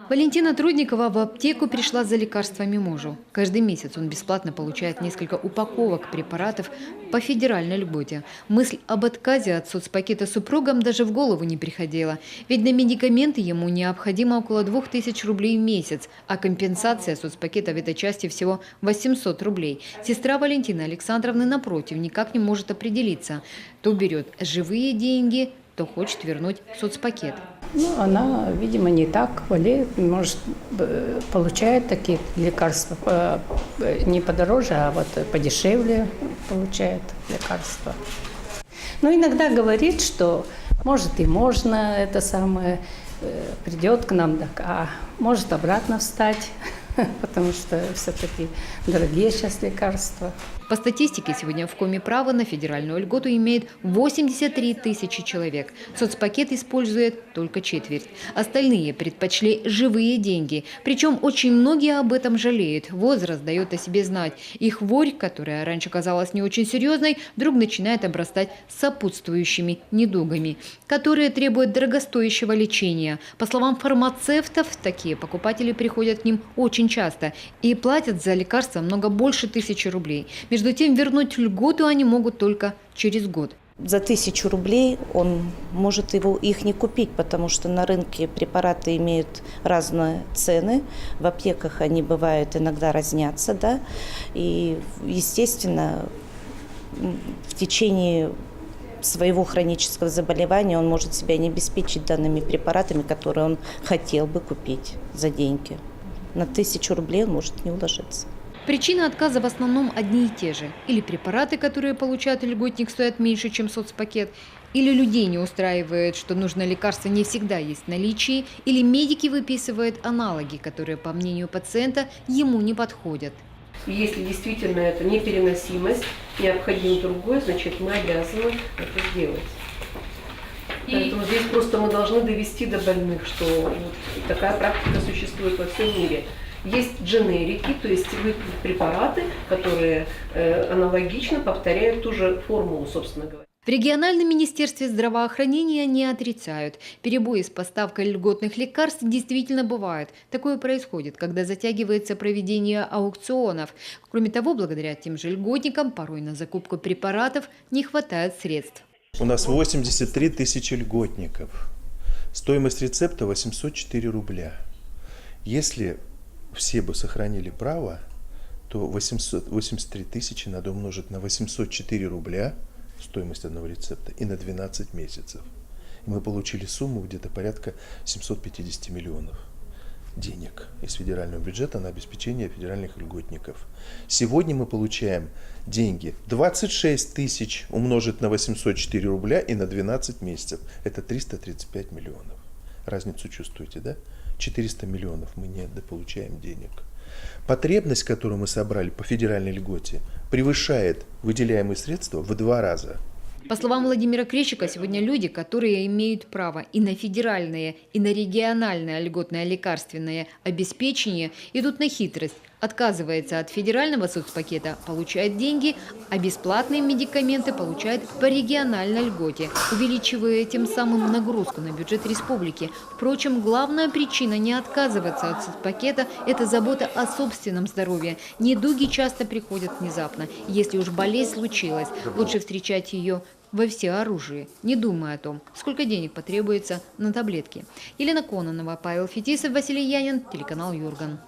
Валентина Трудникова в аптеку пришла за лекарствами мужу. Каждый месяц он бесплатно получает несколько упаковок препаратов по федеральной льготе. Мысль об отказе от соцпакета супругам даже в голову не приходила. Ведь на медикаменты ему необходимо около 2000 рублей в месяц, а компенсация соцпакета в этой части всего 800 рублей. Сестра Валентины Александровны, напротив, никак не может определиться. То берет живые деньги, то хочет вернуть соцпакет. Она, видимо, не так болеет, может, получает такие лекарства не подороже, а вот подешевле получает лекарства. Но иногда говорит, что может и можно это самое, придет к нам, а может обратно встать, потому что все-таки дорогие сейчас лекарства. По статистике, сегодня в коме права на федеральную льготу имеет 83 тысячи человек. Соцпакет использует только четверть. Остальные предпочли живые деньги. Причем очень многие об этом жалеют. Возраст дает о себе знать. И хворь, которая раньше казалась не очень серьезной, вдруг начинает обрастать сопутствующими недугами, которые требуют дорогостоящего лечения. По словам фармацевтов, такие покупатели приходят к ним очень часто и платят за лекарства много больше 1000 рублей. Между тем, вернуть льготу они могут только через год. За 1000 рублей он может их не купить, потому что на рынке препараты имеют разные цены. В аптеках они бывают иногда разнятся, да. И, естественно, в течение своего хронического заболевания он может себя не обеспечить данными препаратами, которые он хотел бы купить за деньги. На 1000 рублей он может не уложиться. Причины отказа в основном одни и те же. Или препараты, которые получает льготник, стоят меньше, чем соцпакет, или людей не устраивает, что нужное лекарство не всегда есть в наличии, или медики выписывают аналоги, которые, по мнению пациента, ему не подходят. Если действительно это непереносимость, необходимо другое, значит мы обязаны это сделать. Поэтому здесь просто мы должны довести до больных, что вот такая практика существует во всем мире. Есть дженерики, то есть препараты, которые аналогично повторяют ту же формулу, собственно говоря. В региональном министерстве здравоохранения не отрицают. Перебои с поставкой льготных лекарств действительно бывают. Такое происходит, когда затягивается проведение аукционов. Кроме того, благодаря тем же льготникам порой на закупку препаратов не хватает средств. У нас 83 тысячи льготников. Стоимость рецепта 804 рубля. Если все бы сохранили право, то 83 тысячи надо умножить на 804 рубля, стоимость одного рецепта, и на 12 месяцев. И мы получили сумму где-то порядка 750 миллионов денег из федерального бюджета на обеспечение федеральных льготников. Сегодня мы получаем деньги 26 тысяч умножить на 804 рубля и на 12 месяцев. Это 335 миллионов. Разницу чувствуете, да? 400 миллионов мы не дополучаем денег. Потребность, которую мы собрали по федеральной льготе, превышает выделяемые средства в 2 раза. По словам Владимира Крещика, сегодня люди, которые имеют право и на федеральное, и на региональное льготное лекарственное обеспечение, идут на хитрость. Отказывается от федерального соцпакета, получает деньги, а бесплатные медикаменты получает по региональной льготе, увеличивая тем самым нагрузку на бюджет республики. Впрочем, главная причина не отказываться от соцпакета – это забота о собственном здоровье. Недуги часто приходят внезапно. Если уж болезнь случилась, лучше встречать ее во всеоружии, не думая о том, сколько денег потребуется на таблетки. Елена Кононова, Павел Фетисов, Василий Янин, телеканал Юрган.